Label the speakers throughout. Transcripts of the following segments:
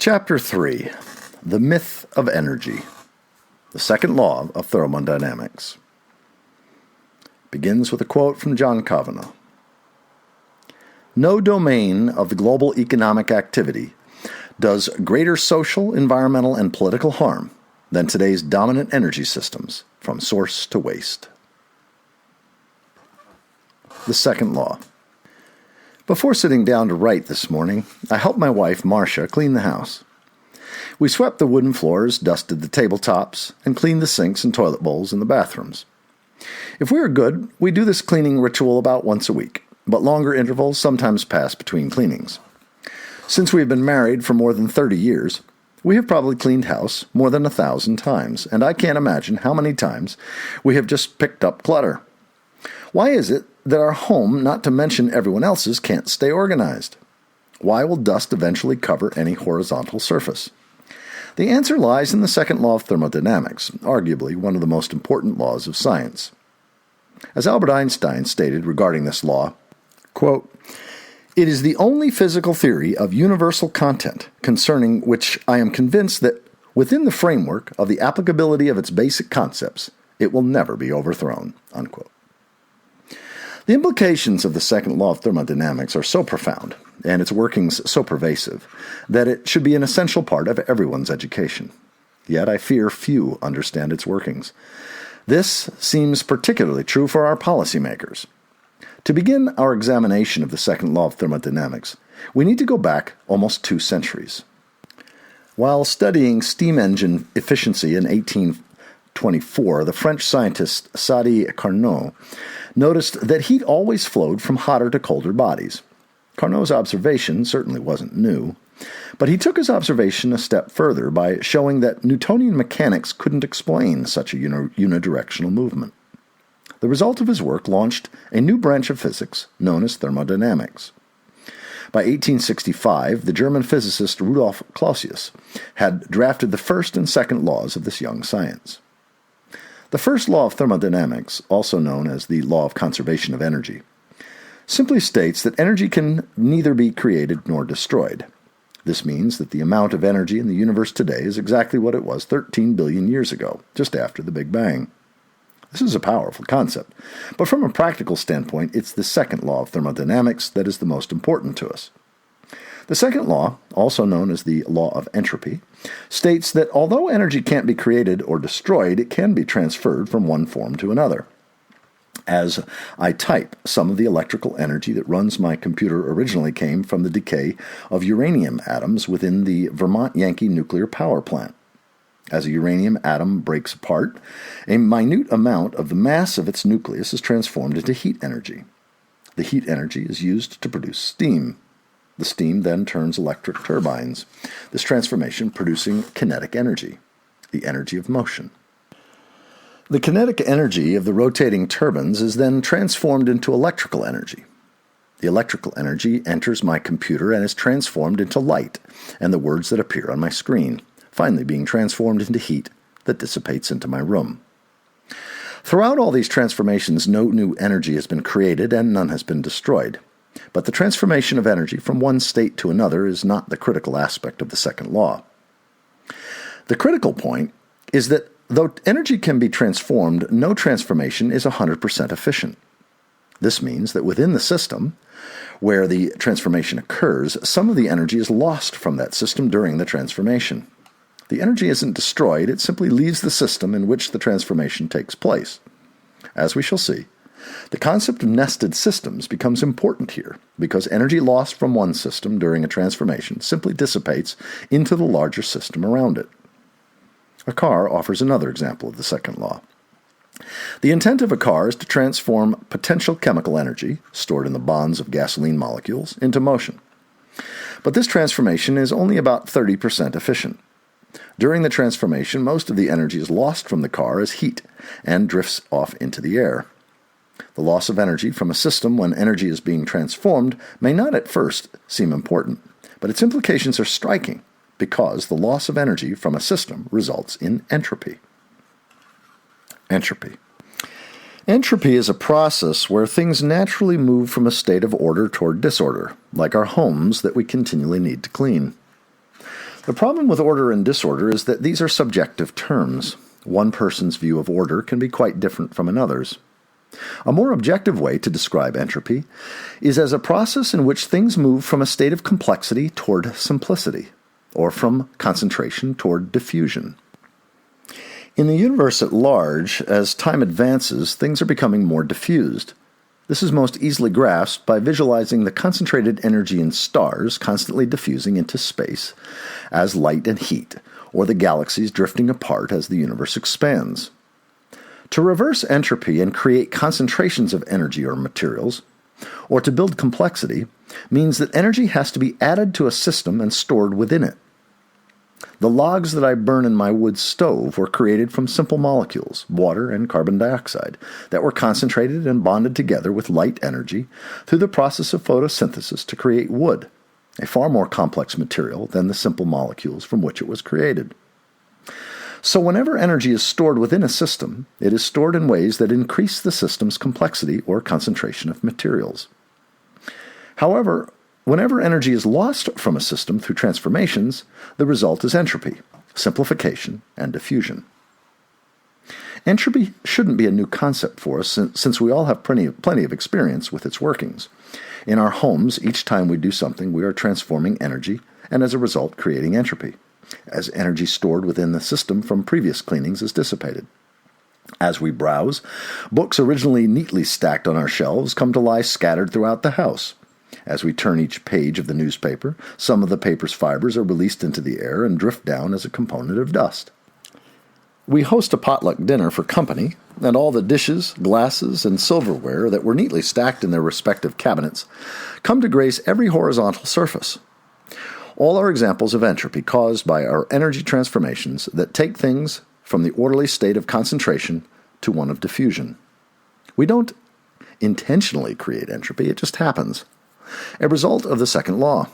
Speaker 1: Chapter 3. The Myth of Energy. The second law of thermodynamics. Begins with a quote from John Kavanagh. No domain of the global economic activity does greater social, environmental, and political harm than today's dominant energy systems, from source to waste. The second law. Before sitting down to write this morning, I helped my wife, Marcia, clean the house. We swept the wooden floors, dusted the tabletops, and cleaned the sinks and toilet bowls in the bathrooms. If we are good, we do this cleaning ritual about once a week, but longer intervals sometimes pass between cleanings. Since we have been married for more than 30 years, we have probably cleaned house more than 1,000 times, and I can't imagine how many times we have just picked up clutter. Why is it that our home, not to mention everyone else's, can't stay organized? Why will dust eventually cover any horizontal surface? The answer lies in the second law of thermodynamics, arguably one of the most important laws of science. As Albert Einstein stated regarding this law, quote, "It is the only physical theory of universal content concerning which I am convinced that within the framework of the applicability of its basic concepts, it will never be overthrown." Unquote. The implications of the second law of thermodynamics are so profound, and its workings so pervasive, that it should be an essential part of everyone's education. Yet I fear few understand its workings. This seems particularly true for our policymakers. To begin our examination of the second law of thermodynamics, we need to go back almost 2 centuries. While studying steam engine efficiency in 1824, the French scientist Sadi Carnot noticed that heat always flowed from hotter to colder bodies. Carnot's observation certainly wasn't new, but he took his observation a step further by showing that Newtonian mechanics couldn't explain such a unidirectional movement. The result of his work launched a new branch of physics known as thermodynamics. By 1865, the German physicist Rudolf Clausius had drafted the first and second laws of this young science. The first law of thermodynamics, also known as the law of conservation of energy, simply states that energy can neither be created nor destroyed. This means that the amount of energy in the universe today is exactly what it was 13 billion years ago, just after the Big Bang. This is a powerful concept, but from a practical standpoint, it's the second law of thermodynamics that is the most important to us. The second law, also known as the law of entropy, states that although energy can't be created or destroyed, it can be transferred from one form to another. As I type, some of the electrical energy that runs my computer originally came from the decay of uranium atoms within the Vermont Yankee nuclear power plant. As a uranium atom breaks apart, a minute amount of the mass of its nucleus is transformed into heat energy. The heat energy is used to produce steam. The steam then turns electric turbines, this transformation producing kinetic energy, the energy of motion. The kinetic energy of the rotating turbines is then transformed into electrical energy. The electrical energy enters my computer and is transformed into light and the words that appear on my screen, finally being transformed into heat that dissipates into my room. Throughout all these transformations, no new energy has been created and none has been destroyed. But the transformation of energy from one state to another is not the critical aspect of the second law. The critical point is that though energy can be transformed, no transformation is 100% efficient. This means that within the system, where the transformation occurs, some of the energy is lost from that system during the transformation. The energy isn't destroyed, it simply leaves the system in which the transformation takes place. As we shall see, the concept of nested systems becomes important here, because energy lost from one system during a transformation simply dissipates into the larger system around it. A car offers another example of the second law. The intent of a car is to transform potential chemical energy, stored in the bonds of gasoline molecules, into motion. But this transformation is only about 30% efficient. During the transformation, most of the energy is lost from the car as heat and drifts off into the air. The loss of energy from a system when energy is being transformed may not at first seem important, but its implications are striking because the loss of energy from a system results in entropy. Entropy. Entropy is a process where things naturally move from a state of order toward disorder, like our homes that we continually need to clean. The problem with order and disorder is that these are subjective terms. One person's view of order can be quite different from another's. A more objective way to describe entropy is as a process in which things move from a state of complexity toward simplicity, or from concentration toward diffusion. In the universe at large, as time advances, things are becoming more diffused. This is most easily grasped by visualizing the concentrated energy in stars constantly diffusing into space as light and heat, or the galaxies drifting apart as the universe expands. To reverse entropy and create concentrations of energy or materials, or to build complexity, means that energy has to be added to a system and stored within it. The logs that I burn in my wood stove were created from simple molecules, water and carbon dioxide, that were concentrated and bonded together with light energy through the process of photosynthesis to create wood, a far more complex material than the simple molecules from which it was created. So whenever energy is stored within a system, it is stored in ways that increase the system's complexity or concentration of materials. However, whenever energy is lost from a system through transformations, the result is entropy, simplification, and diffusion. Entropy shouldn't be a new concept for us since we all have plenty of experience with its workings. In our homes, each time we do something, we are transforming energy and as a result creating entropy, as energy stored within the system from previous cleanings is dissipated. As we browse, books originally neatly stacked on our shelves come to lie scattered throughout the house. As we turn each page of the newspaper, some of the paper's fibers are released into the air and drift down as a component of dust. We host a potluck dinner for company, and all the dishes, glasses, and silverware that were neatly stacked in their respective cabinets come to grace every horizontal surface. All are examples of entropy caused by our energy transformations that take things from the orderly state of concentration to one of diffusion. We don't intentionally create entropy, it just happens, a result of the second law.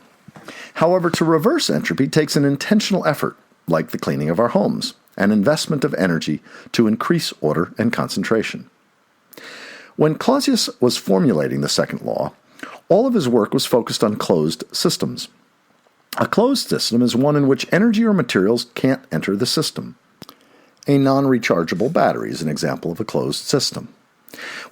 Speaker 1: However, to reverse entropy takes an intentional effort, like the cleaning of our homes, an investment of energy to increase order and concentration. When Clausius was formulating the second law, all of his work was focused on closed systems. A closed system is one in which energy or materials can't enter the system. A non-rechargeable battery is an example of a closed system.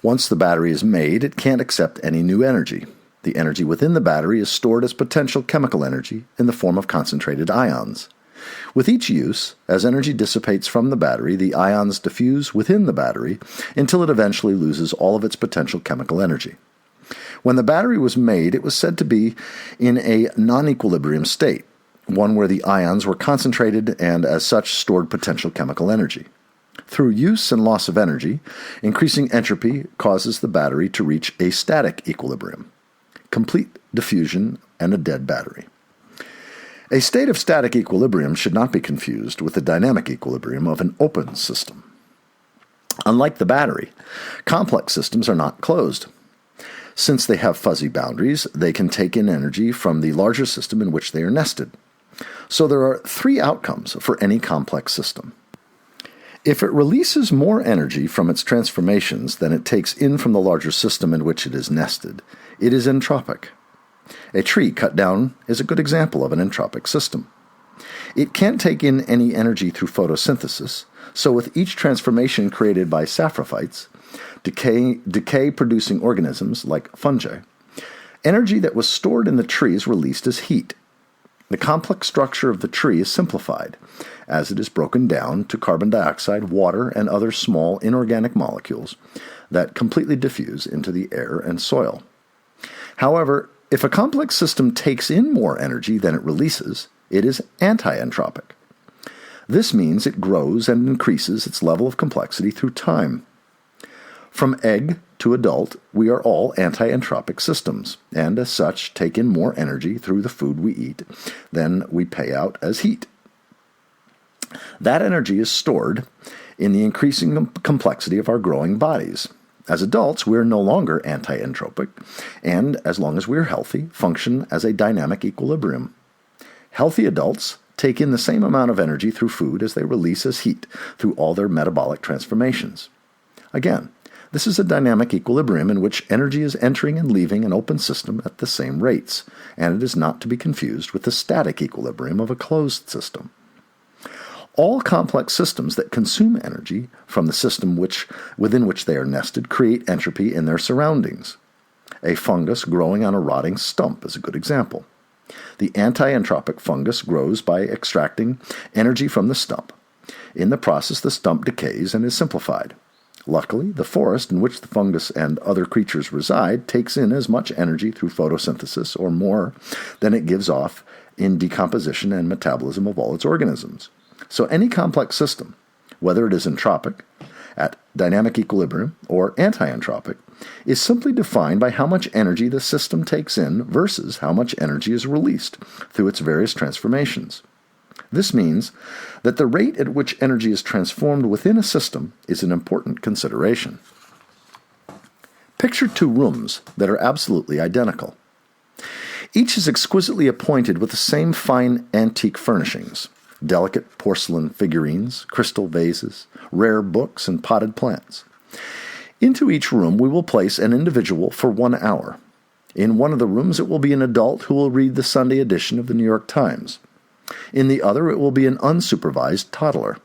Speaker 1: Once the battery is made, it can't accept any new energy. The energy within the battery is stored as potential chemical energy in the form of concentrated ions. With each use, as energy dissipates from the battery, the ions diffuse within the battery until it eventually loses all of its potential chemical energy. When the battery was made, it was said to be in a non-equilibrium state, one where the ions were concentrated and as such stored potential chemical energy. Through use and loss of energy, increasing entropy causes the battery to reach a static equilibrium, complete diffusion, and a dead battery. A state of static equilibrium should not be confused with the dynamic equilibrium of an open system. Unlike the battery, complex systems are not closed. Since they have fuzzy boundaries, they can take in energy from the larger system in which they are nested. So there are three outcomes for any complex system. If it releases more energy from its transformations than it takes in from the larger system in which it is nested, it is entropic. A tree cut down is a good example of an entropic system. It can't take in any energy through photosynthesis, so with each transformation created by saprophytes, decay-producing organisms like fungi, energy that was stored in the tree is released as heat. The complex structure of the tree is simplified, as it is broken down to carbon dioxide, water, and other small inorganic molecules that completely diffuse into the air and soil. However, if a complex system takes in more energy than it releases, it is anti-entropic. This means it grows and increases its level of complexity through time. From egg to adult, we are all anti-entropic systems, and as such take in more energy through the food we eat than we pay out as heat. That energy is stored in the increasing complexity of our growing bodies. As adults, we are no longer anti-entropic, and as long as we are healthy, function as a dynamic equilibrium. Healthy adults take in the same amount of energy through food as they release as heat through all their metabolic transformations. Again, This is a dynamic equilibrium in which energy is entering and leaving an open system at the same rates, and it is not to be confused with the static equilibrium of a closed system. All complex systems that consume energy from the system within which they are nested create entropy in their surroundings. A fungus growing on a rotting stump is a good example. The anti-entropic fungus grows by extracting energy from the stump. In the process, the stump decays and is simplified. Luckily, the forest in which the fungus and other creatures reside takes in as much energy through photosynthesis or more than it gives off in decomposition and metabolism of all its organisms. So any complex system, whether it is entropic, at dynamic equilibrium, or anti-entropic, is simply defined by how much energy the system takes in versus how much energy is released through its various transformations. This means that the rate at which energy is transformed within a system is an important consideration. Picture two rooms that are absolutely identical. Each is exquisitely appointed with the same fine antique furnishings: delicate porcelain figurines, crystal vases, rare books, and potted plants. Into each room we will place an individual for 1 hour. In one of the rooms it will be an adult who will read the Sunday edition of the New York Times. In the other it will be an unsupervised toddler.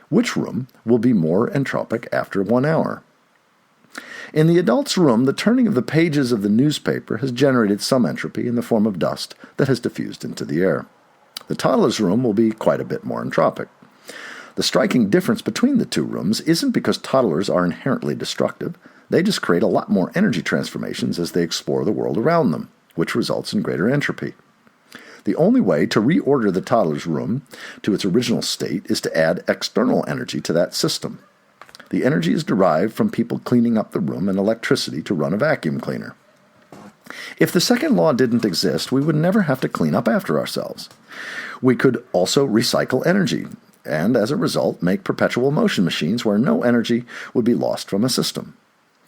Speaker 1: Which room will be more entropic after 1 hour? In the adult's room, the turning of the pages of the newspaper has generated some entropy in the form of dust that has diffused into the air. The toddler's room will be quite a bit more entropic. The striking difference between the two rooms isn't because toddlers are inherently destructive. They just create a lot more energy transformations as they explore the world around them, which results in greater entropy. The only way to reorder the toddler's room to its original state is to add external energy to that system. The energy is derived from people cleaning up the room and electricity to run a vacuum cleaner. If the second law didn't exist, we would never have to clean up after ourselves. We could also recycle energy, and as a result, make perpetual motion machines where no energy would be lost from a system.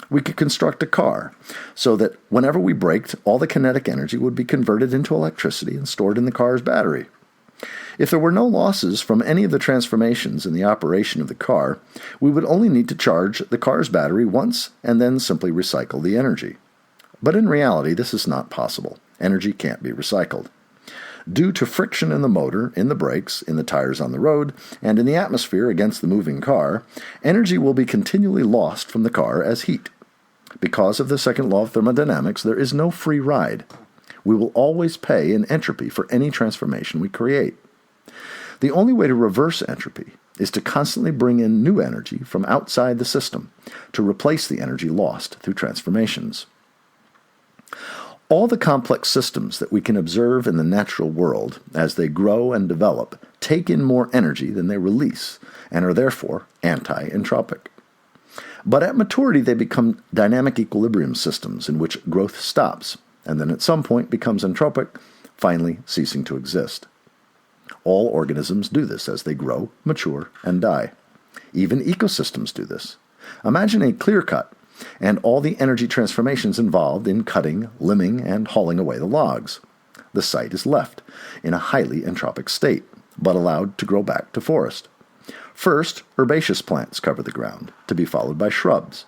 Speaker 1: We could construct a car so that whenever we braked, all the kinetic energy would be converted into electricity and stored in the car's battery. If there were no losses from any of the transformations in the operation of the car, we would only need to charge the car's battery once and then simply recycle the energy. But in reality, this is not possible. Energy can't be recycled. Due to friction in the motor, in the brakes, in the tires on the road, and in the atmosphere against the moving car, energy will be continually lost from the car as heat. Because of the second law of thermodynamics, there is no free ride. We will always pay in entropy for any transformation we create. The only way to reverse entropy is to constantly bring in new energy from outside the system to replace the energy lost through transformations. All the complex systems that we can observe in the natural world, as they grow and develop, take in more energy than they release, and are therefore anti-entropic. But at maturity they become dynamic equilibrium systems in which growth stops, and then at some point becomes entropic, finally ceasing to exist. All organisms do this as they grow, mature, and die. Even ecosystems do this. Imagine a clear cut, and all the energy transformations involved in cutting, limbing, and hauling away the logs. The site is left in a highly entropic state, but allowed to grow back to forest. First, herbaceous plants cover the ground, to be followed by shrubs.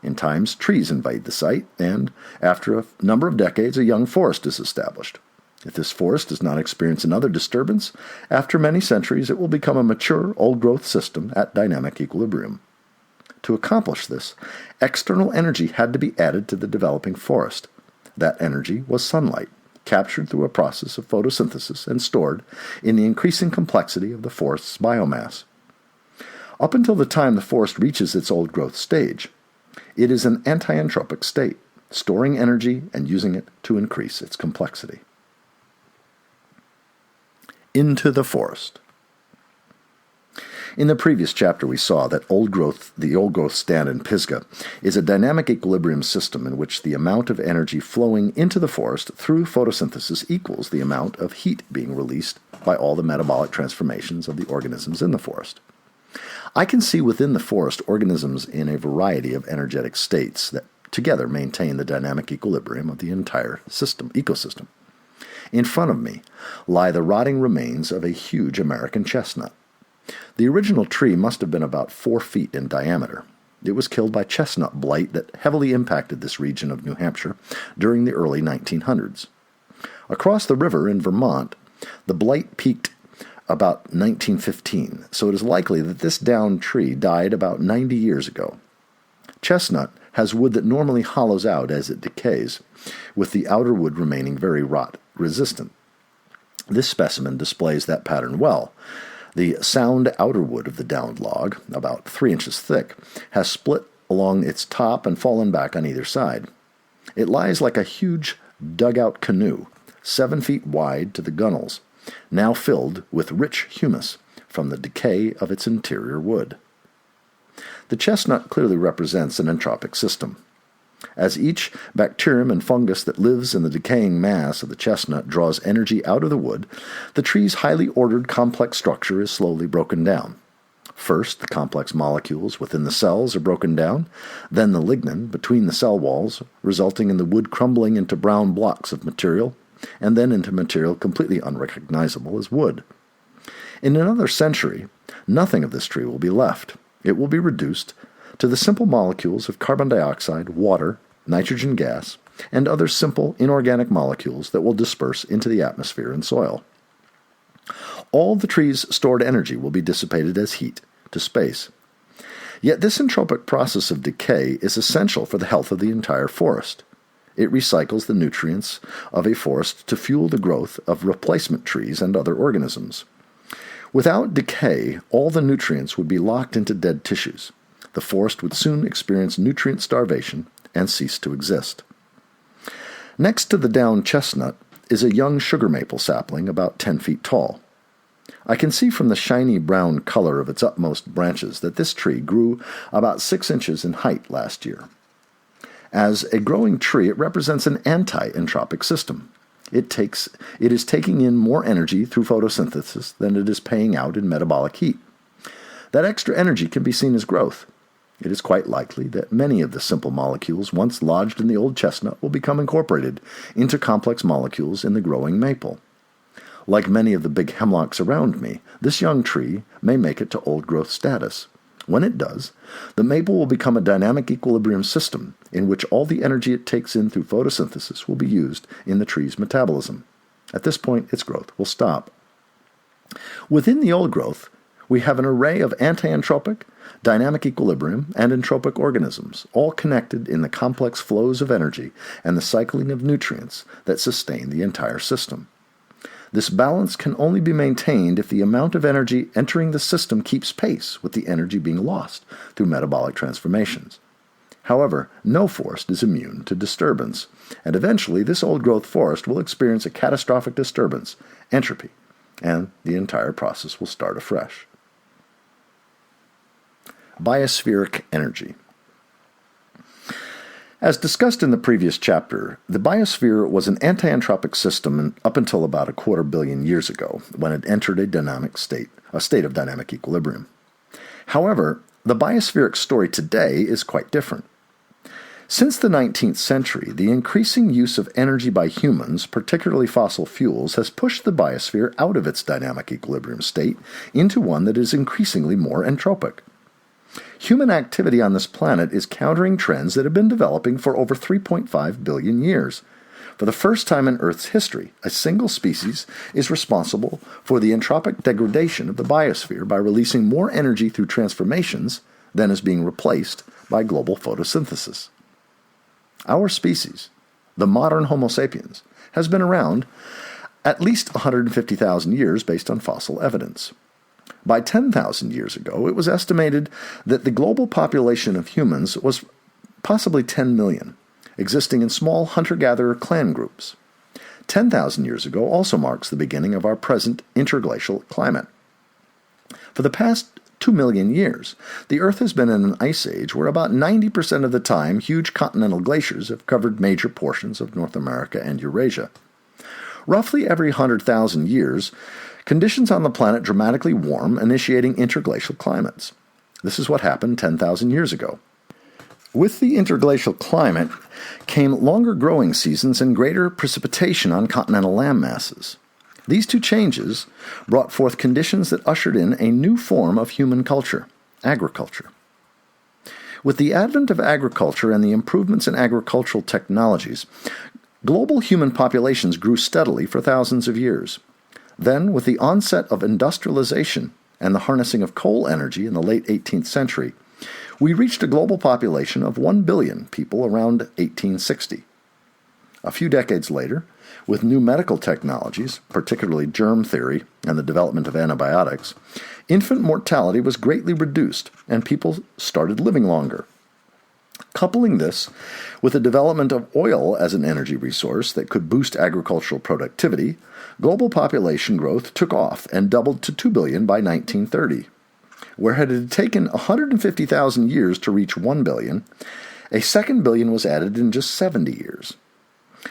Speaker 1: In times, trees invade the site, and after a number of decades, a young forest is established. If this forest does not experience another disturbance, after many centuries it will become a mature, old-growth system at dynamic equilibrium. To accomplish this, external energy had to be added to the developing forest. That energy was sunlight, captured through a process of photosynthesis and stored in the increasing complexity of the forest's biomass. Up until the time the forest reaches its old-growth stage, it is an anti-entropic state, storing energy and using it to increase its complexity. Into the forest. In the previous chapter we saw that the old-growth stand in Pisgah is a dynamic equilibrium system in which the amount of energy flowing into the forest through photosynthesis equals the amount of heat being released by all the metabolic transformations of the organisms in the forest. I can see within the forest organisms in a variety of energetic states that together maintain the dynamic equilibrium of the entire ecosystem. In front of me lie the rotting remains of a huge American chestnut. The original tree must have been about 4 feet in diameter. It was killed by chestnut blight that heavily impacted this region of New Hampshire during the early 1900s. Across the river in Vermont, the blight peaked about 1915, so it is likely that this downed tree died about 90 years ago. Chestnut has wood that normally hollows out as it decays, with the outer wood remaining very rot-resistant. This specimen displays that pattern well. The sound outer wood of the downed log, about 3 inches thick, has split along its top and fallen back on either side. It lies like a huge dugout canoe, 7 feet wide to the gunnels, now filled with rich humus from the decay of its interior wood. The chestnut clearly represents an entropic system. As each bacterium and fungus that lives in the decaying mass of the chestnut draws energy out of the wood, the tree's highly ordered complex structure is slowly broken down. First, the complex molecules within the cells are broken down, then the lignin between the cell walls, resulting in the wood crumbling into brown blocks of material, and then into material completely unrecognizable as wood. In another century, nothing of this tree will be left. It will be reduced to the simple molecules of carbon dioxide, water, nitrogen gas, and other simple inorganic molecules that will disperse into the atmosphere and soil. All the tree's stored energy will be dissipated as heat to space. Yet this entropic process of decay is essential for the health of the entire forest. It recycles the nutrients of a forest to fuel the growth of replacement trees and other organisms. Without decay, all the nutrients would be locked into dead tissues. The forest would soon experience nutrient starvation and cease to exist. Next to the downed chestnut is a young sugar maple sapling about 10 feet tall. I can see from the shiny brown color of its upmost branches that this tree grew about 6 inches in height last year. As a growing tree, it represents an anti-entropic system. It is taking in more energy through photosynthesis than it is paying out in metabolic heat. That extra energy can be seen as growth. It is quite likely that many of the simple molecules once lodged in the old chestnut will become incorporated into complex molecules in the growing maple. Like many of the big hemlocks around me, this young tree may make it to old growth status. When it does, the maple will become a dynamic equilibrium system in which all the energy it takes in through photosynthesis will be used in the tree's metabolism. At this point, its growth will stop. Within the old growth, we have an array of anti-entropic, dynamic equilibrium, and entropic organisms, all connected in the complex flows of energy and the cycling of nutrients that sustain the entire system. This balance can only be maintained if the amount of energy entering the system keeps pace with the energy being lost through metabolic transformations. However, no forest is immune to disturbance, and eventually this old-growth forest will experience a catastrophic disturbance, entropy, and the entire process will start afresh. Biospheric energy. As discussed in the previous chapter, the biosphere was an anti-entropic system up until about 250 million years ago, when it entered a state of dynamic equilibrium. However, the biospheric story today is quite different. Since the 19th century, the increasing use of energy by humans, particularly fossil fuels, has pushed the biosphere out of its dynamic equilibrium state into one that is increasingly more entropic. Human activity on this planet is countering trends that have been developing for over 3.5 billion years. For the first time in Earth's history, a single species is responsible for the entropic degradation of the biosphere by releasing more energy through transformations than is being replaced by global photosynthesis. Our species, the modern Homo sapiens, has been around at least 150,000 years based on fossil evidence. By 10,000 years ago, it was estimated that the global population of humans was possibly 10 million, existing in small hunter-gatherer clan groups. 10,000 years ago also marks the beginning of our present interglacial climate. For the past 2 million years, the Earth has been in an ice age where about 90% of the time huge continental glaciers have covered major portions of North America and Eurasia. Roughly every 100,000 years, conditions on the planet dramatically warm, initiating interglacial climates. This is what happened 10,000 years ago. With the interglacial climate came longer growing seasons and greater precipitation on continental land masses. These two changes brought forth conditions that ushered in a new form of human culture, agriculture. With the advent of agriculture and the improvements in agricultural technologies, global human populations grew steadily for thousands of years. Then, with the onset of industrialization and the harnessing of coal energy in the late 18th century, we reached a global population of 1 billion people around 1860. A few decades later, with new medical technologies, particularly germ theory and the development of antibiotics, infant mortality was greatly reduced and people started living longer. Coupling this with the development of oil as an energy resource that could boost agricultural productivity, global population growth took off and doubled to 2 billion by 1930. Where it had taken 150,000 years to reach 1 billion, a second billion was added in just 70 years.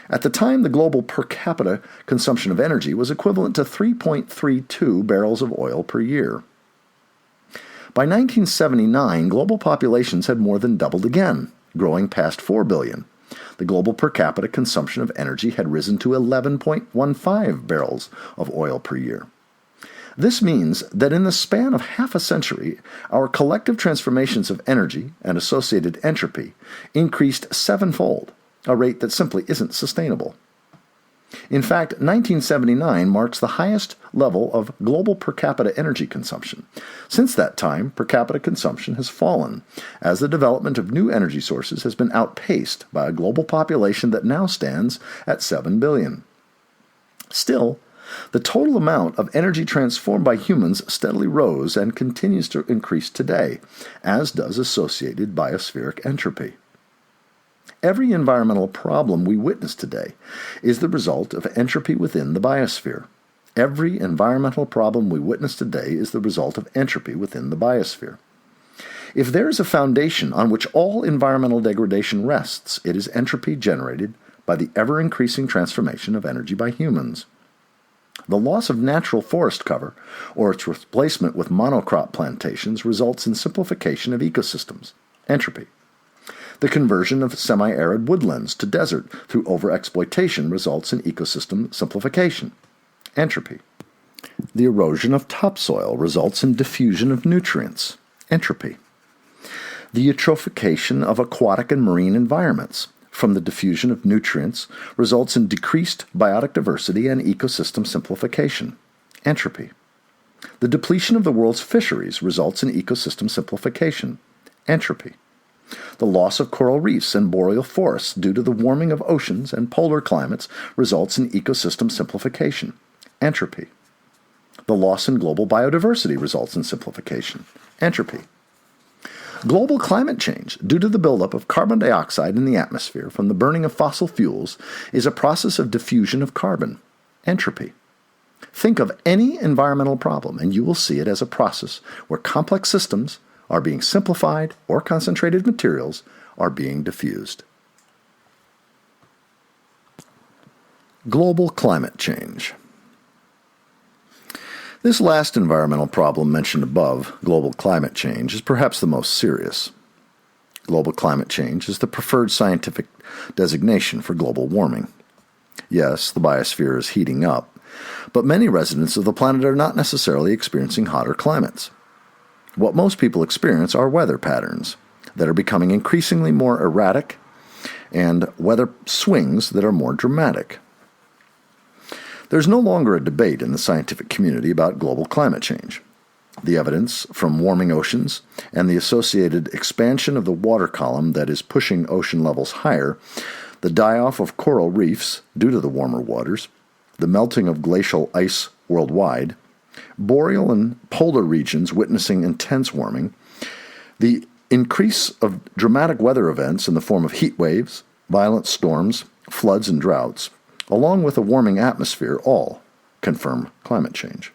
Speaker 1: At the time, the global per capita consumption of energy was equivalent to 3.32 barrels of oil per year. By 1979, global populations had more than doubled again, growing past 4 billion. The global per capita consumption of energy had risen to 11.15 barrels of oil per year. This means that in the span of half a century, our collective transformations of energy and associated entropy increased sevenfold, a rate that simply isn't sustainable. In fact, 1979 marks the highest level of global per capita energy consumption. Since that time, per capita consumption has fallen, as the development of new energy sources has been outpaced by a global population that now stands at 7 billion. Still, the total amount of energy transformed by humans steadily rose and continues to increase today, as does associated biospheric entropy. Every environmental problem we witness today is the result of entropy within the biosphere. Every environmental problem we witness today is the result of entropy within the biosphere. If there is a foundation on which all environmental degradation rests, it is entropy generated by the ever-increasing transformation of energy by humans. The loss of natural forest cover, or its replacement with monocrop plantations, results in simplification of ecosystems, entropy. The conversion of semi-arid woodlands to desert through overexploitation results in ecosystem simplification, entropy. The erosion of topsoil results in diffusion of nutrients, entropy. The eutrophication of aquatic and marine environments from the diffusion of nutrients results in decreased biotic diversity and ecosystem simplification, entropy. The depletion of the world's fisheries results in ecosystem simplification, entropy. The loss of coral reefs and boreal forests due to the warming of oceans and polar climates results in ecosystem simplification, entropy. The loss in global biodiversity results in simplification, entropy. Global climate change, due to the buildup of carbon dioxide in the atmosphere from the burning of fossil fuels, is a process of diffusion of carbon, entropy. Think of any environmental problem, and you will see it as a process where complex systems are being simplified or concentrated materials are being diffused. Global climate change. This last environmental problem mentioned above, global climate change, is perhaps the most serious. Global climate change is the preferred scientific designation for global warming. Yes, the biosphere is heating up, but many residents of the planet are not necessarily experiencing hotter climates. What most people experience are weather patterns that are becoming increasingly more erratic and weather swings that are more dramatic. There's no longer a debate in the scientific community about global climate change. The evidence from warming oceans and the associated expansion of the water column that is pushing ocean levels higher, the die-off of coral reefs due to the warmer waters, the melting of glacial ice worldwide, boreal and polar regions witnessing intense warming, the increase of dramatic weather events in the form of heat waves, violent storms, floods, and droughts, along with a warming atmosphere, all confirm climate change.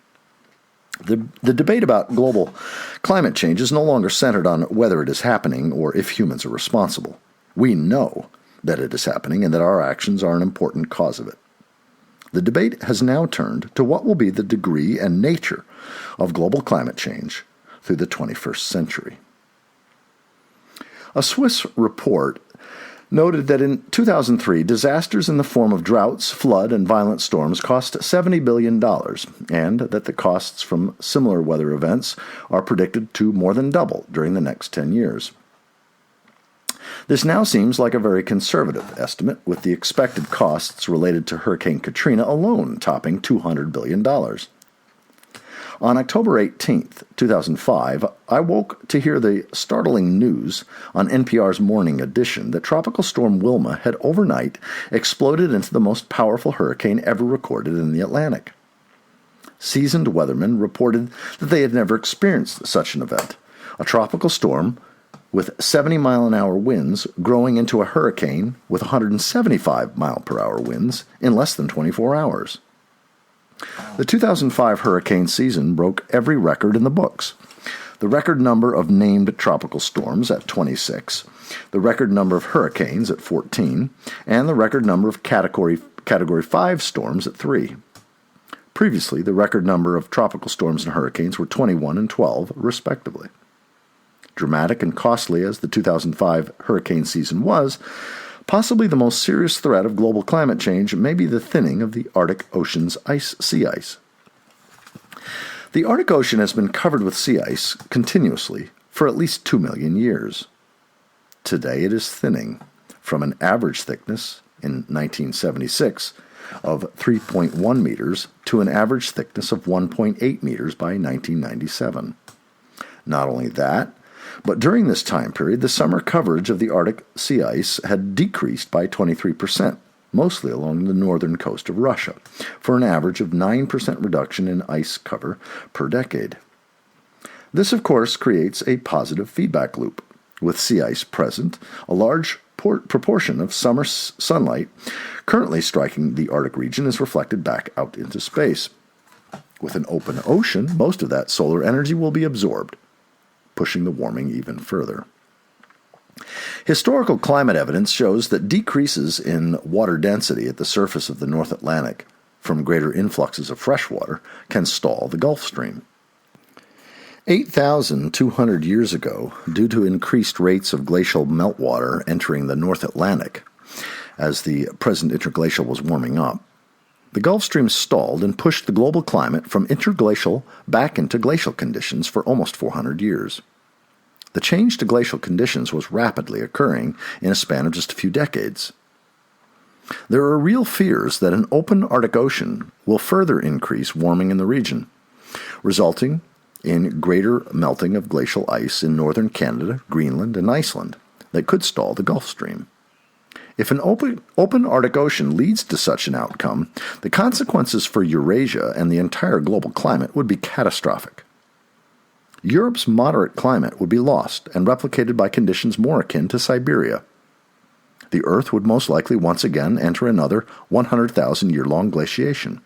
Speaker 1: The debate about global climate change is no longer centered on whether it is happening or if humans are responsible. We know that it is happening and that our actions are an important cause of it. The debate has now turned to what will be the degree and nature of global climate change through the 21st century. A Swiss report noted that in 2003, disasters in the form of droughts, flood, and violent storms cost $70 billion, and that the costs from similar weather events are predicted to more than double during the next 10 years. This now seems like a very conservative estimate, with the expected costs related to Hurricane Katrina alone topping $200 billion. On October 18, 2005, I woke to hear the startling news on NPR's Morning Edition that Tropical Storm Wilma had overnight exploded into the most powerful hurricane ever recorded in the Atlantic. Seasoned weathermen reported that they had never experienced such an event, a tropical storm with 70-mile-an-hour winds growing into a hurricane with 175-mile-per-hour winds in less than 24 hours. The 2005 hurricane season broke every record in the books. The record number of named tropical storms at 26, the record number of hurricanes at 14, and the record number of Category 5 storms at 3. Previously, the record number of tropical storms and hurricanes were 21 and 12, respectively. Dramatic and costly as the 2005 hurricane season was, possibly the most serious threat of global climate change may be the thinning of the Arctic Ocean's sea ice. The Arctic Ocean has been covered with sea ice continuously for at least 2 million years. Today it is thinning from an average thickness in 1976 of 3.1 meters to an average thickness of 1.8 meters by 1997. Not only that, but during this time period, the summer coverage of the Arctic sea ice had decreased by 23%, mostly along the northern coast of Russia, for an average of 9% reduction in ice cover per decade. This, of course, creates a positive feedback loop. With sea ice present, a large proportion of summer sunlight currently striking the Arctic region is reflected back out into space. With an open ocean, most of that solar energy will be absorbed, pushing the warming even further. Historical climate evidence shows that decreases in water density at the surface of the North Atlantic from greater influxes of fresh water can stall the Gulf Stream. 8,200 years ago, due to increased rates of glacial meltwater entering the North Atlantic as the present interglacial was warming up, the Gulf Stream stalled and pushed the global climate from interglacial back into glacial conditions for almost 400 years. The change to glacial conditions was rapidly occurring in a span of just a few decades. There are real fears that an open Arctic Ocean will further increase warming in the region, resulting in greater melting of glacial ice in northern Canada, Greenland, and Iceland that could stall the Gulf Stream. If an open Arctic Ocean leads to such an outcome, the consequences for Eurasia and the entire global climate would be catastrophic. Europe's moderate climate would be lost and replicated by conditions more akin to Siberia. The Earth would most likely once again enter another 100,000-year-long glaciation.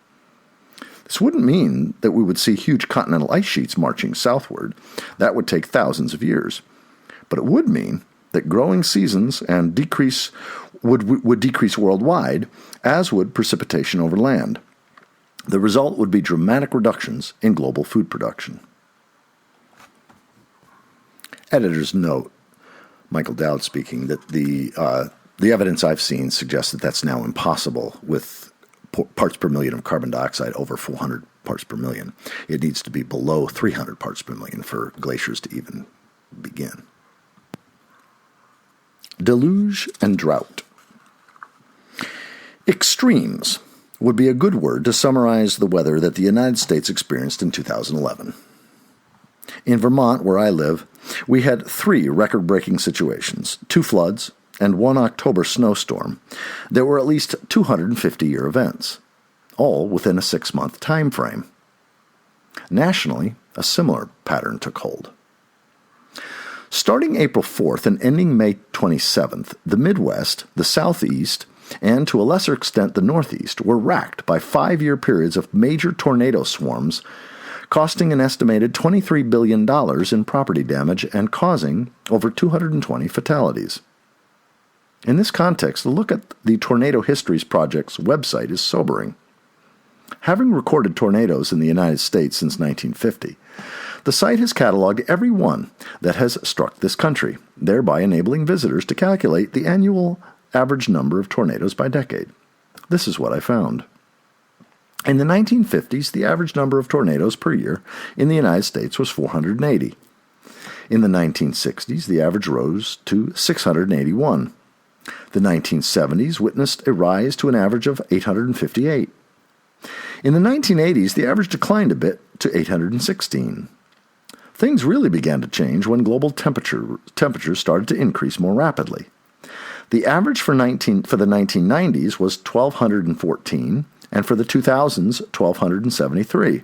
Speaker 1: This wouldn't mean that we would see huge continental ice sheets marching southward. That would take thousands of years. But it would mean that growing seasons and would decrease worldwide, as would precipitation over land. The result would be dramatic reductions in global food production. Editor's note, Michael Dowd speaking, that the evidence I've seen suggests that that's now impossible with parts per million of carbon dioxide over 400 parts per million. It needs to be below 300 parts per million for glaciers to even begin. Deluge and drought. Extremes would be a good word to summarize the weather that the United States experienced in 2011. In Vermont, where I live, we had 3 record-breaking situations, 2 floods, and 1 October snowstorm that were at least 250-year events, all within a 6-month time frame. Nationally, a similar pattern took hold. Starting April 4th and ending May 27th, the Midwest, the Southeast, and to a lesser extent the Northeast were racked by 5-year periods of major tornado swarms, costing an estimated $23 billion in property damage and causing over 220 fatalities. In this context, a look at the Tornado Histories Project's website is sobering. Having recorded tornadoes in the United States since 1950, the site has cataloged every one that has struck this country, thereby enabling visitors to calculate the annual average number of tornadoes by decade. This is what I found. In the 1950s, the average number of tornadoes per year in the United States was 480. In the 1960s, the average rose to 681. The 1970s witnessed a rise to an average of 858. In the 1980s, the average declined a bit to 816. Things really began to change when global temperatures started to increase more rapidly. The average for the 1990s was 1,214, and for the 2000s, 1,273.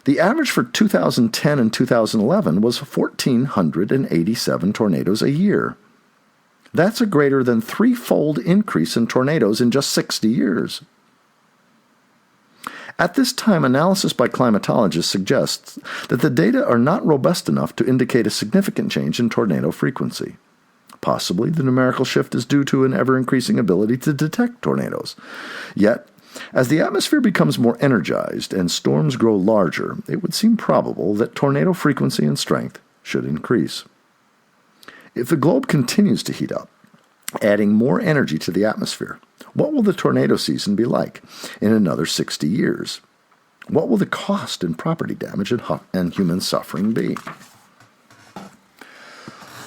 Speaker 1: The average for 2010 and 2011 was 1,487 tornadoes a year. That's a greater than threefold increase in tornadoes in just 60 years. At this time, analysis by climatologists suggests that the data are not robust enough to indicate a significant change in tornado frequency. Possibly, the numerical shift is due to an ever-increasing ability to detect tornadoes. Yet, as the atmosphere becomes more energized and storms grow larger, it would seem probable that tornado frequency and strength should increase. If the globe continues to heat up, adding more energy to the atmosphere, what will the tornado season be like in another 60 years? What will the cost in property damage and human suffering be?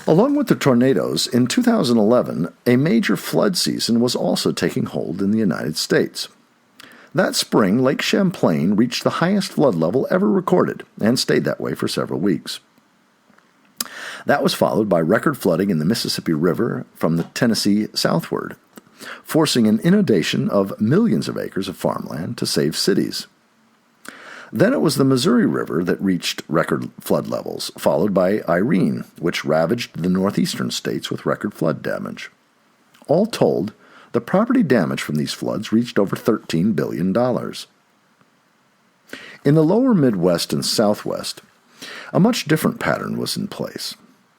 Speaker 1: Along with the tornadoes, in 2011, a major flood season was also taking hold in the United States. That spring, Lake Champlain reached the highest flood level ever recorded and stayed that way for several weeks. That was followed by record flooding in the Mississippi River from the Tennessee southward, forcing an inundation of millions of acres of farmland to save cities. Then it was the Missouri River that reached record flood levels, followed by Irene, which ravaged the northeastern states with record flood damage. All told, the property damage from these floods reached over $13 billion. In the lower Midwest and Southwest, a much different pattern was in place.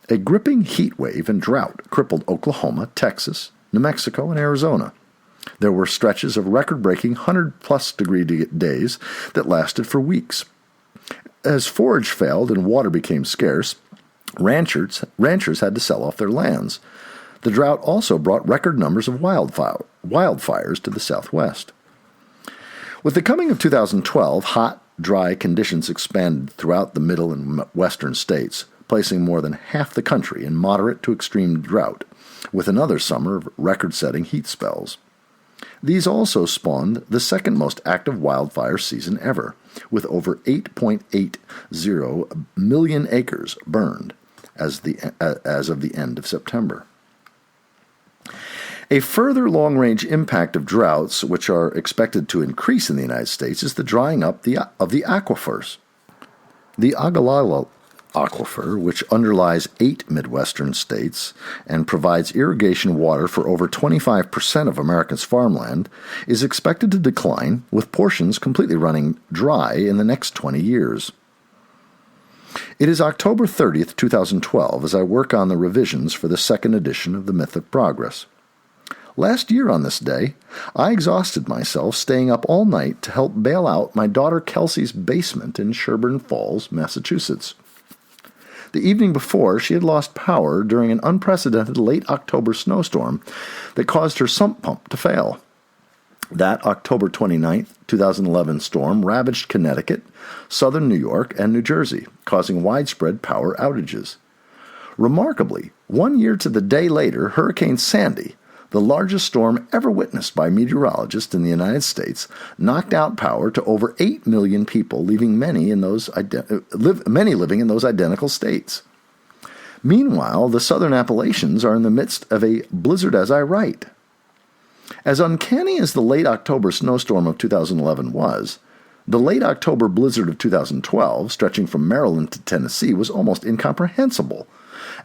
Speaker 1: A gripping heat wave and drought crippled Oklahoma, Texas, New Mexico, and Arizona. There were stretches of record-breaking 100-plus degree days that lasted for weeks. As forage failed and water became scarce, ranchers had to sell off their lands. The drought also brought record numbers of wildfires to the Southwest. With the coming of 2012, hot, dry conditions expanded throughout the middle and western states, placing more than half the country in moderate to extreme drought, with another summer of record-setting heat spells. These also spawned the second most active wildfire season ever, with over 8.80 million acres burned as of the end of September. A further long-range impact of droughts, which are expected to increase in the United States, is the drying up of the aquifers. The Ogallala Aquifer, which underlies 8 Midwestern states and provides irrigation water for over 25% of America's farmland, is expected to decline, with portions completely running dry in the next 20 years. It is October 30th, 2012, as I work on the revisions for the second edition of The Myth of Progress. Last year on this day, I exhausted myself staying up all night to help bail out my daughter Kelsey's basement in Sherburne Falls, Massachusetts. The evening before, she had lost power during an unprecedented late October snowstorm that caused her sump pump to fail. That October 29, 2011 storm ravaged Connecticut, southern New York, and New Jersey, causing widespread power outages. Remarkably, 1 year to the day later, Hurricane Sandy, the largest storm ever witnessed by meteorologists in the United States, knocked out power to over 8 million people, leaving many living in those identical states. Meanwhile, the southern Appalachians are in the midst of a blizzard as I write. As uncanny as the late October snowstorm of 2011 was, the late October blizzard of 2012, stretching from Maryland to Tennessee, was almost incomprehensible.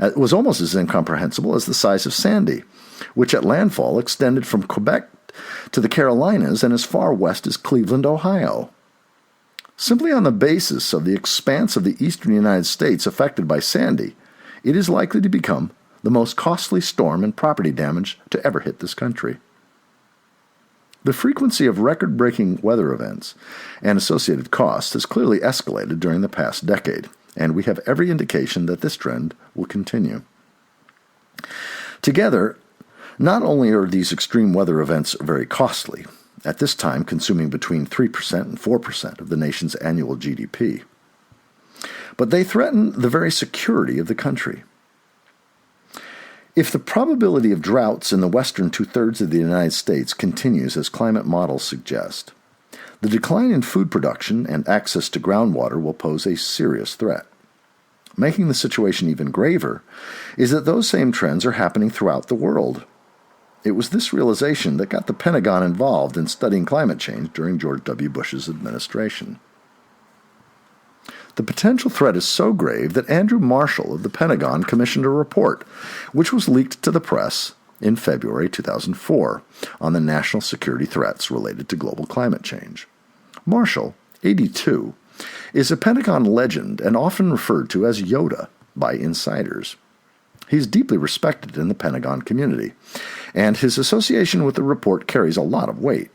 Speaker 1: It was almost as incomprehensible as the size of Sandy, which at landfall extended from Quebec to the Carolinas and as far west as Cleveland, Ohio. Simply on the basis of the expanse of the eastern United States affected by Sandy, it is likely to become the most costly storm and property damage to ever hit this country. The frequency of record-breaking weather events and associated costs has clearly escalated during the past decade, and we have every indication that this trend will continue. Together, not only are these extreme weather events very costly, at this time consuming between 3% and 4% of the nation's annual GDP, but they threaten the very security of the country. If the probability of droughts in the western two-thirds of the United States continues as climate models suggest, the decline in food production and access to groundwater will pose a serious threat. Making the situation even graver is that those same trends are happening throughout the world. It was this realization that got the Pentagon involved in studying climate change during George W. Bush's administration. The potential threat is so grave that Andrew Marshall of the Pentagon commissioned a report, which was leaked to the press in February 2004, on the national security threats related to global climate change. Marshall, 82, is a Pentagon legend and often referred to as Yoda by insiders. He's deeply respected in the Pentagon community, and his association with the report carries a lot of weight.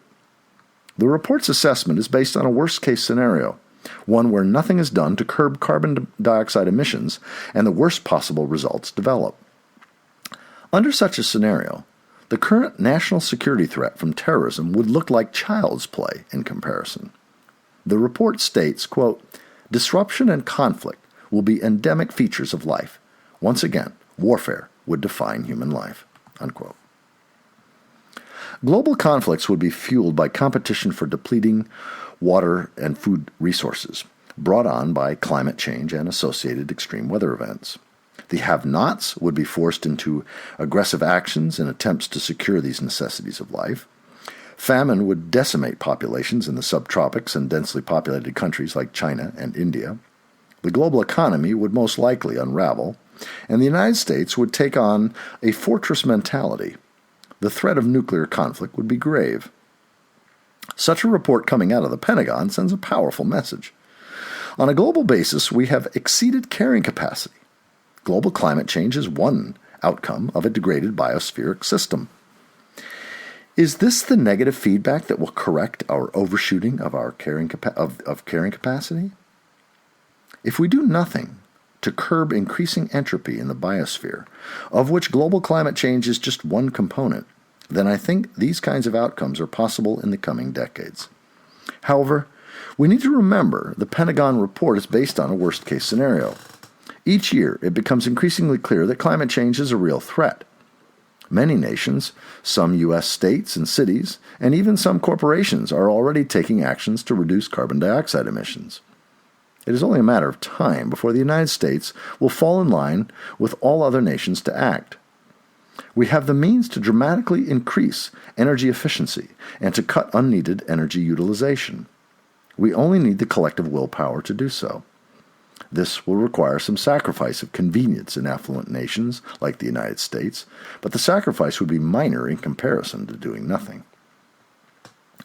Speaker 1: The report's assessment is based on a worst-case scenario, one where nothing is done to curb carbon dioxide emissions and the worst possible results develop. Under such a scenario, the current national security threat from terrorism would look like child's play in comparison. The report states, quote, "Disruption and conflict will be endemic features of life. Once again, warfare would define human life," unquote. Global conflicts would be fueled by competition for depleting water and food resources, brought on by climate change and associated extreme weather events. The have-nots would be forced into aggressive actions in attempts to secure these necessities of life. Famine would decimate populations in the subtropics and densely populated countries like China and India. The global economy would most likely unravel, and the United States would take on a fortress mentality. The threat of nuclear conflict would be grave. Such a report coming out of the Pentagon sends a powerful message. On a global basis, we have exceeded carrying capacity. Global climate change is one outcome of a degraded biospheric system. Is this the negative feedback that will correct our overshooting of our carrying capacity? If we do nothing to curb increasing entropy in the biosphere, of which global climate change is just one component, then I think these kinds of outcomes are possible in the coming decades. However, we need to remember the Pentagon report is based on a worst-case scenario. Each year, it becomes increasingly clear that climate change is a real threat. Many nations, some U.S. states and cities, and even some corporations are already taking actions to reduce carbon dioxide emissions. It is only a matter of time before the United States will fall in line with all other nations to act. We have the means to dramatically increase energy efficiency and to cut unneeded energy utilization. We only need the collective willpower to do so. This will require some sacrifice of convenience in affluent nations like the United States, but the sacrifice would be minor in comparison to doing nothing.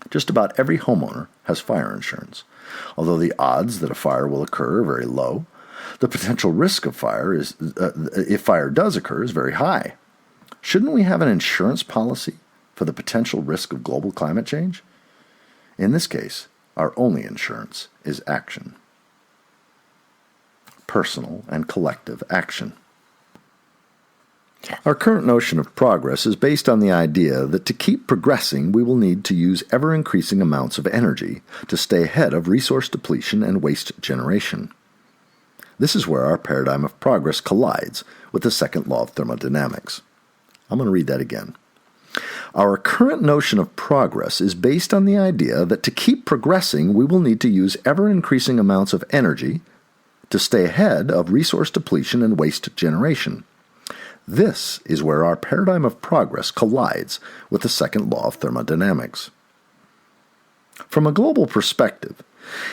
Speaker 1: Just about every homeowner has fire insurance. Although the odds that a fire will occur are very low, the potential risk of fire if fire does occur, is very high. Shouldn't we have an insurance policy for the potential risk of global climate change? In this case, our only insurance is action. Personal and collective action. Our current notion of progress is based on the idea that to keep progressing, we will need to use ever-increasing amounts of energy to stay ahead of resource depletion and waste generation. This is where our paradigm of progress collides with the second law of thermodynamics. I'm going to read that again. Our current notion of progress is based on the idea that to keep progressing, we will need to use ever-increasing amounts of energy to stay ahead of resource depletion and waste generation. This is where our paradigm of progress collides with the second law of thermodynamics. From a global perspective,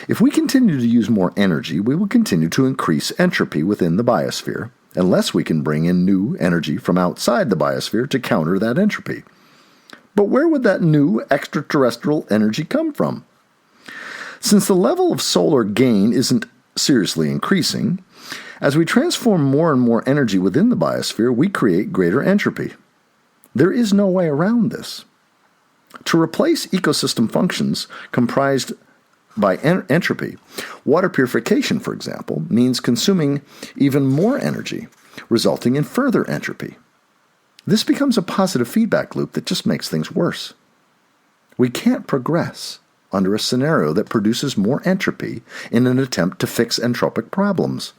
Speaker 1: if we continue to use more energy, we will continue to increase entropy within the biosphere, unless we can bring in new energy from outside the biosphere to counter that entropy. But where would that new extraterrestrial energy come from? Since the level of solar gain isn't seriously increasing, as we transform more and more energy within the biosphere, we create greater entropy. There is no way around this. To replace ecosystem functions comprised by entropy, water purification, for example, means consuming even more energy, resulting in further entropy. This becomes a positive feedback loop that just makes things worse. We can't progress under a scenario that produces more entropy in an attempt to fix entropic problems.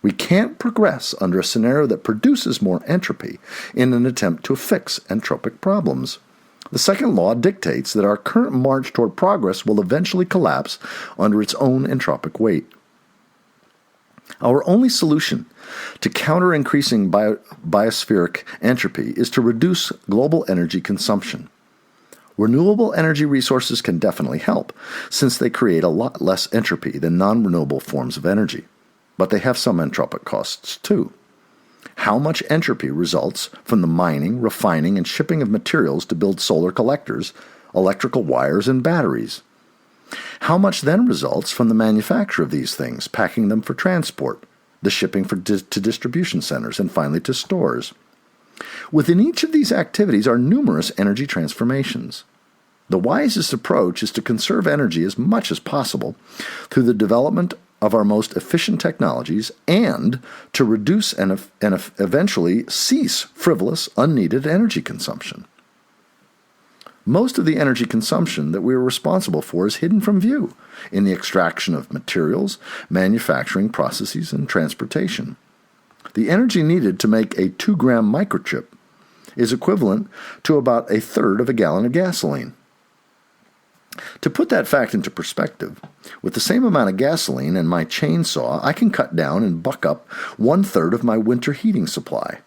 Speaker 1: We can't progress under a scenario that produces more entropy in an attempt to fix entropic problems. The second law dictates that our current march toward progress will eventually collapse under its own entropic weight. Our only solution to counter increasing biospheric entropy is to reduce global energy consumption. Renewable energy resources can definitely help, since they create a lot less entropy than non-renewable forms of energy. But they have some entropic costs too. How much entropy results from the mining, refining, and shipping of materials to build solar collectors, electrical wires, and batteries? How much then results from the manufacture of these things, packing them for transport, the shipping to distribution centers, and finally to stores? Within each of these activities are numerous energy transformations. The wisest approach is to conserve energy as much as possible through the development of our most efficient technologies and to reduce and eventually cease frivolous, unneeded energy consumption. Most of the energy consumption that we are responsible for is hidden from view in the extraction of materials, manufacturing processes, and transportation. The energy needed to make a 2-gram microchip is equivalent to about a third of a gallon of gasoline. To put that fact into perspective, with the same amount of gasoline and my chainsaw, I can cut down and buck up 1/3 of my winter heating supply.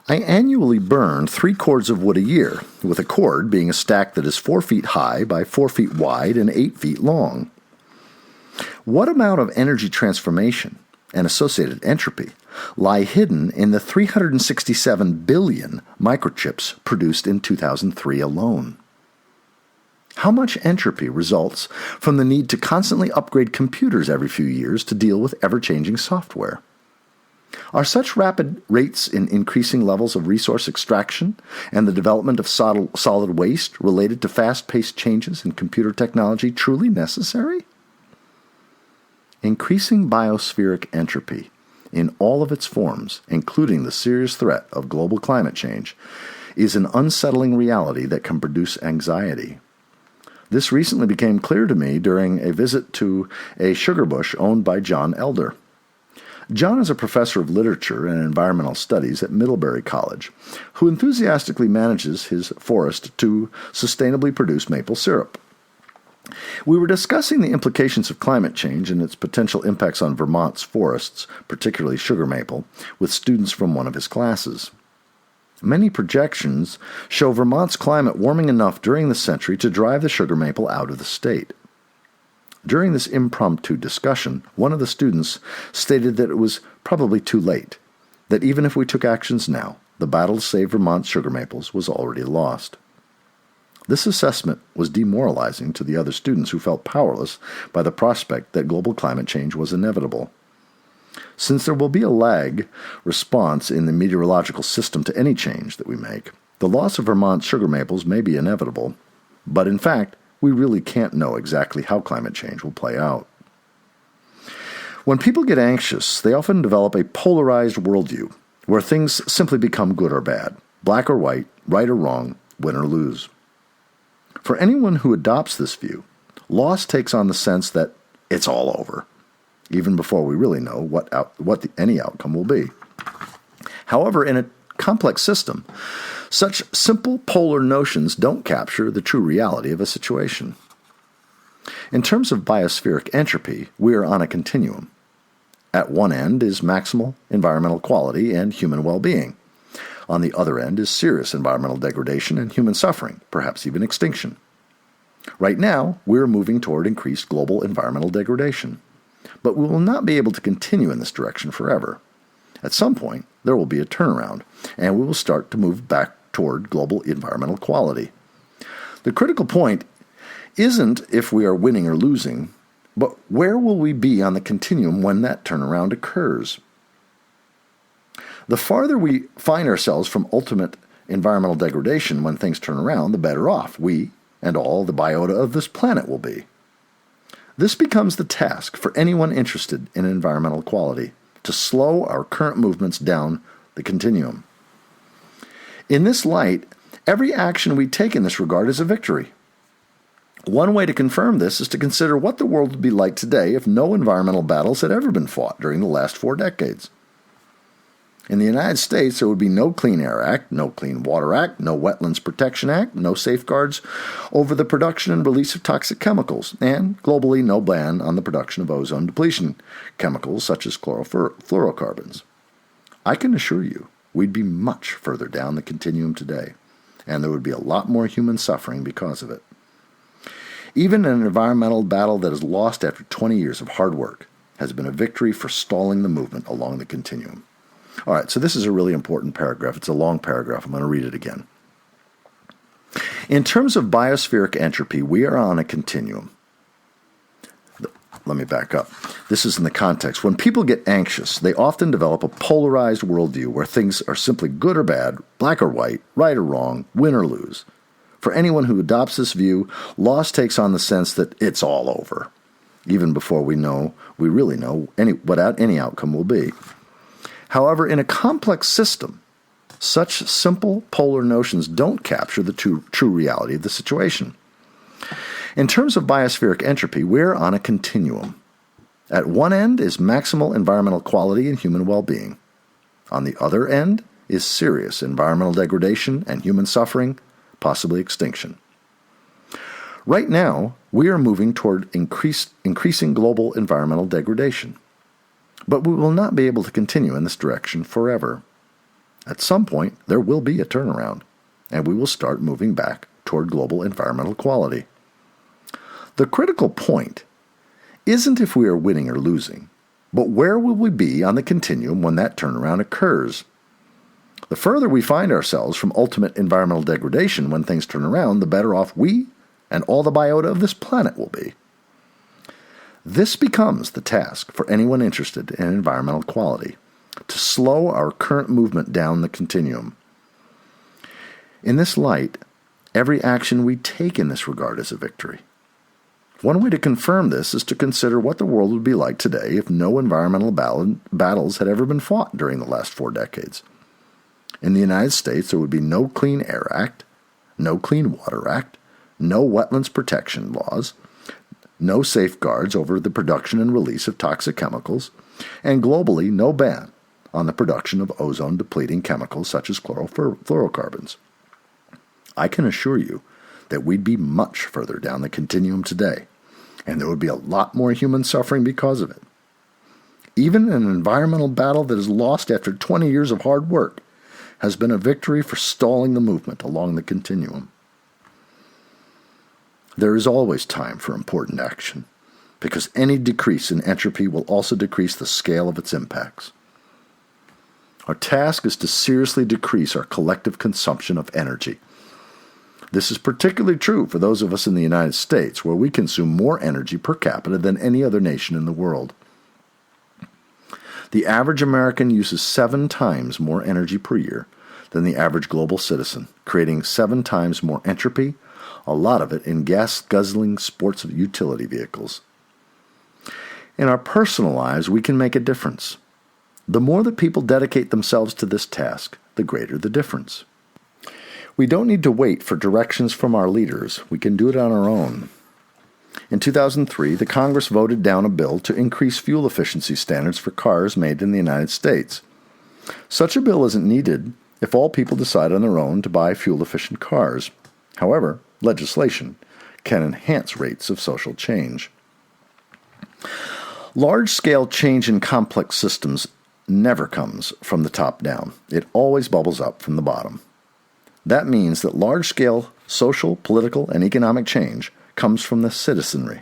Speaker 1: I annually burn 3 cords of wood a year, with a cord being a stack that is 4 feet high by 4 feet wide and 8 feet long. What amount of energy transformation and associated entropy lie hidden in the 367 billion microchips produced in 2003 alone? How much entropy results from the need to constantly upgrade computers every few years to deal with ever-changing software? Are such rapid rates in increasing levels of resource extraction and the development of solid waste related to fast-paced changes in computer technology truly necessary? Increasing biospheric entropy in all of its forms, including the serious threat of global climate change, is an unsettling reality that can produce anxiety. This recently became clear to me during a visit to a sugar bush owned by John Elder. John is a professor of literature and environmental studies at Middlebury College, who enthusiastically manages his forest to sustainably produce maple syrup. We were discussing the implications of climate change and its potential impacts on Vermont's forests, particularly sugar maple, with students from one of his classes. Many projections show Vermont's climate warming enough during the century to drive the sugar maple out of the state. During this impromptu discussion, one of the students stated that it was probably too late, that even if we took actions now, the battle to save Vermont's sugar maples was already lost. This assessment was demoralizing to the other students who felt powerless by the prospect that global climate change was inevitable. Since there will be a lag response in the meteorological system to any change that we make, the loss of Vermont's sugar maples may be inevitable, but in fact, we really can't know exactly how climate change will play out. When people get anxious, they often develop a polarized worldview, where things simply become good or bad, black or white, right or wrong, win or lose. For anyone who adopts this view, loss takes on the sense that it's all over, even before we really know what any outcome will be. However, in a complex system, such simple polar notions don't capture the true reality of a situation. In terms of biospheric entropy, we are on a continuum. At one end is maximal environmental quality and human well-being. On the other end is serious environmental degradation and human suffering, perhaps even extinction. Right now, we're moving toward increased global environmental degradation. But we will not be able to continue in this direction forever. At some point, there will be a turnaround, and we will start to move back toward global environmental quality. The critical point isn't if we are winning or losing, but where will we be on the continuum when that turnaround occurs? The farther we find ourselves from ultimate environmental degradation when things turn around, the better off we and all the biota of this planet will be. This becomes the task for anyone interested in environmental quality, to slow our current movements down the continuum. In this light, every action we take in this regard is a victory. One way to confirm this is to consider what the world would be like today if no environmental battles had ever been fought during the last 4 decades. In the United States, there would be no Clean Air Act, no Clean Water Act, no Wetlands Protection Act, no safeguards over the production and release of toxic chemicals, and globally no ban on the production of ozone depletion chemicals such as chlorofluorocarbons. I can assure you we'd be much further down the continuum today, and there would be a lot more human suffering because of it. Even an environmental battle that is lost after 20 years of hard work has been a victory for stalling the movement along the continuum. All right, so this is a really important paragraph. It's a long paragraph. I'm going to read it again. In terms of biospheric entropy, we are on a continuum. Let me back up. This is in the context. When people get anxious, they often develop a polarized worldview where things are simply good or bad, black or white, right or wrong, win or lose. For anyone who adopts this view, loss takes on the sense that it's all over, even before we really know what any outcome will be. However, in a complex system, such simple polar notions don't capture the true reality of the situation. In terms of biospheric entropy, we're on a continuum. At one end is maximal environmental quality and human well-being. On the other end is serious environmental degradation and human suffering, possibly extinction. Right now, we are moving toward increasing global environmental degradation. But we will not be able to continue in this direction forever. At some point, there will be a turnaround, and we will start moving back toward global environmental quality. The critical point isn't if we are winning or losing, but where will we be on the continuum when that turnaround occurs? The further we find ourselves from ultimate environmental degradation when things turn around, the better off we and all the biota of this planet will be. This becomes the task for anyone interested in environmental quality, to slow our current movement down the continuum. In this light, every action we take in this regard is a victory. One way to confirm this is to consider what the world would be like today if no environmental battles had ever been fought during the last 4 decades. In the United States, there would be no Clean Air Act, no Clean Water Act, no wetlands protection laws, no safeguards over the production and release of toxic chemicals, and globally no ban on the production of ozone-depleting chemicals such as chlorofluorocarbons. I can assure you that we'd be much further down the continuum today, and there would be a lot more human suffering because of it. Even an environmental battle that is lost after 20 years of hard work has been a victory for stalling the movement along the continuum. There is always time for important action, because any decrease in entropy will also decrease the scale of its impacts. Our task is to seriously decrease our collective consumption of energy. This is particularly true for those of us in the United States, where we consume more energy per capita than any other nation in the world. The average American uses 7 times more energy per year than the average global citizen, creating 7 times more entropy, a lot of it in gas-guzzling sports utility vehicles. In our personal lives, we can make a difference. The more that people dedicate themselves to this task, the greater the difference. We don't need to wait for directions from our leaders. We can do it on our own. In 2003, the Congress voted down a bill to increase fuel efficiency standards for cars made in the United States. Such a bill isn't needed if all people decide on their own to buy fuel-efficient cars. However, legislation can enhance rates of social change. Large-scale change in complex systems never comes from the top down. It always bubbles up from the bottom. That means that large-scale social, political, and economic change comes from the citizenry,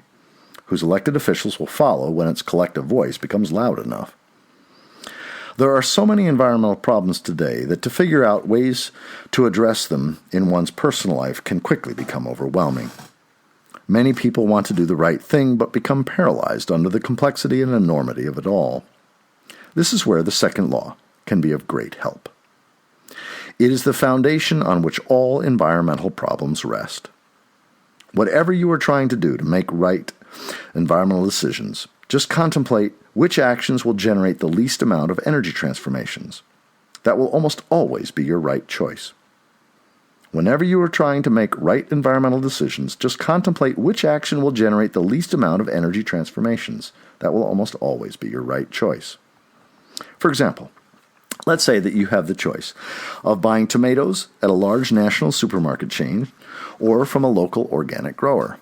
Speaker 1: whose elected officials will follow when its collective voice becomes loud enough. There are so many environmental problems today that to figure out ways to address them in one's personal life can quickly become overwhelming. Many people want to do the right thing but become paralyzed under the complexity and enormity of it all. This is where the second law can be of great help. It is the foundation on which all environmental problems rest. Whatever you are trying to do to make right environmental decisions, just contemplate which actions will generate the least amount of energy transformations. That will almost always be your right choice. Whenever you are trying to make right environmental decisions, just contemplate which action will generate the least amount of energy transformations. That will almost always be your right choice. For example, let's say that you have the choice of buying tomatoes at a large national supermarket chain or from a local organic grower.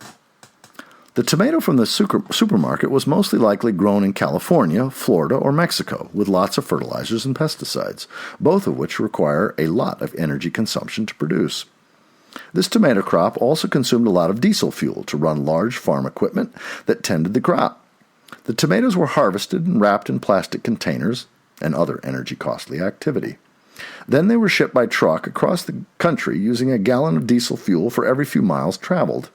Speaker 1: The tomato from the supermarket was mostly likely grown in California, Florida, or Mexico, with lots of fertilizers and pesticides, both of which require a lot of energy consumption to produce. This tomato crop also consumed a lot of diesel fuel to run large farm equipment that tended the crop. The tomatoes were harvested and wrapped in plastic containers and other energy-costly activity. Then they were shipped by truck across the country using a gallon of diesel fuel for every few miles traveled.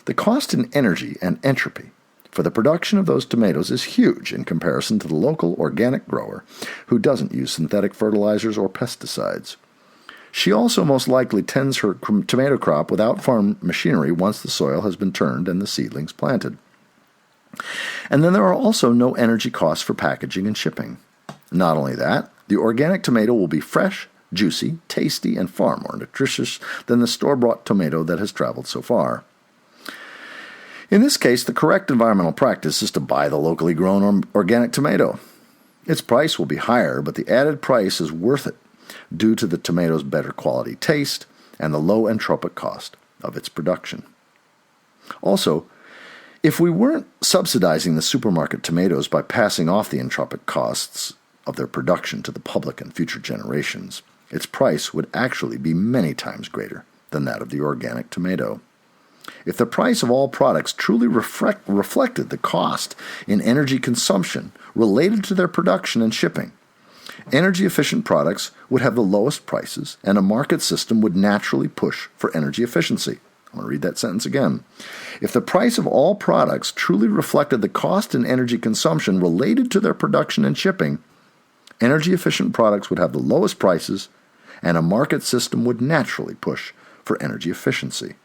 Speaker 1: The cost in energy and entropy for the production of those tomatoes is huge in comparison to the local organic grower who doesn't use synthetic fertilizers or pesticides. She also most likely tends her tomato crop without farm machinery once the soil has been turned and the seedlings planted. And then there are also no energy costs for packaging and shipping. Not only that, the organic tomato will be fresh, juicy, tasty, and far more nutritious than the store-bought tomato that has traveled so far. In this case, the correct environmental practice is to buy the locally grown organic tomato. Its price will be higher, but the added price is worth it due to the tomato's better quality taste and the low entropic cost of its production. Also, if we weren't subsidizing the supermarket tomatoes by passing off the entropic costs of their production to the public and future generations, its price would actually be many times greater than that of the organic tomato. If the price of all products truly reflected the cost in energy consumption related to their production and shipping, energy-efficient products would have the lowest prices, and a market system would naturally push for energy efficiency. I'm going to read that sentence again. If the price of all products truly reflected the cost in energy consumption related to their production and shipping, energy-efficient products would have the lowest prices, and a market system would naturally push for energy efficiency.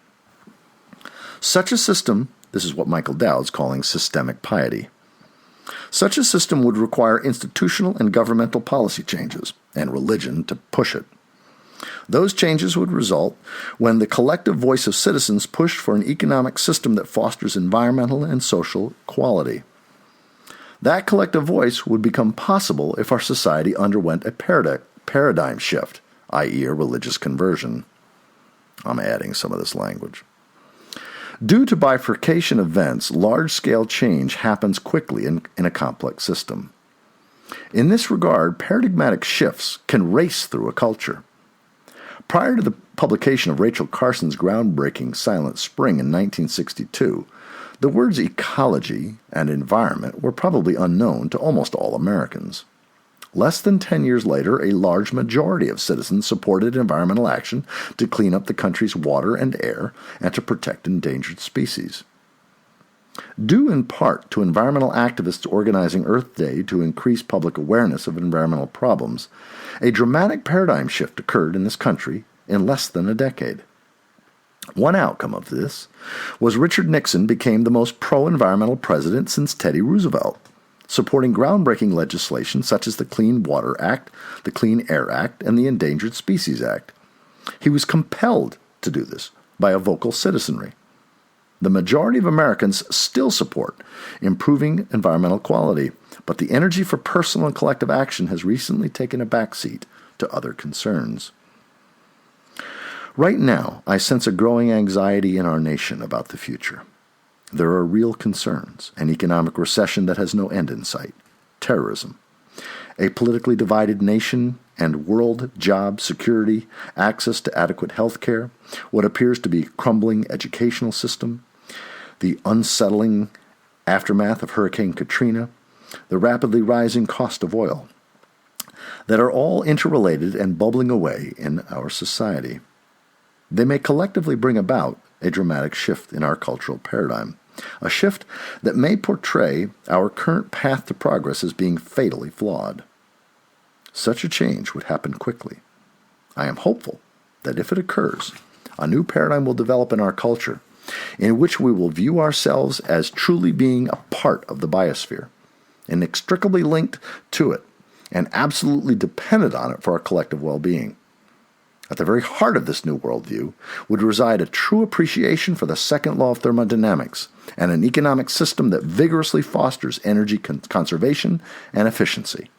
Speaker 1: Such a system, this is what Michael Dowd's calling systemic piety. Such a system would require institutional and governmental policy changes, and religion to push it. Those changes would result when the collective voice of citizens pushed for an economic system that fosters environmental and social equality. That collective voice would become possible if our society underwent a paradigm shift, i.e. a religious conversion. I'm adding some of this language. Due to bifurcation events, large-scale change happens quickly in a complex system. In this regard, paradigmatic shifts can race through a culture. Prior to the publication of Rachel Carson's groundbreaking Silent Spring in 1962, the words ecology and environment were probably unknown to almost all Americans. Less than 10 years later, a large majority of citizens supported environmental action to clean up the country's water and air and to protect endangered species. Due in part to environmental activists organizing Earth Day to increase public awareness of environmental problems, a dramatic paradigm shift occurred in this country in less than a decade. One outcome of this was Richard Nixon became the most pro-environmental president since Teddy Roosevelt, supporting groundbreaking legislation such as the Clean Water Act, the Clean Air Act, and the Endangered Species Act. He was compelled to do this by a vocal citizenry. The majority of Americans still support improving environmental quality, but the energy for personal and collective action has recently taken a backseat to other concerns. Right now, I sense a growing anxiety in our nation about the future. There are real concerns: an economic recession that has no end in sight, terrorism, a politically divided nation and world job security, access to adequate health care, what appears to be a crumbling educational system, the unsettling aftermath of Hurricane Katrina, the rapidly rising cost of oil, that are all interrelated and bubbling away in our society. They may collectively bring about a dramatic shift in our cultural paradigm, a shift that may portray our current path to progress as being fatally flawed. Such a change would happen quickly. I am hopeful that if it occurs, a new paradigm will develop in our culture in which we will view ourselves as truly being a part of the biosphere, inextricably linked to it, and absolutely dependent on it for our collective well-being. At the very heart of this new worldview would reside a true appreciation for the second law of thermodynamics and an economic system that vigorously fosters energy conservation and efficiency.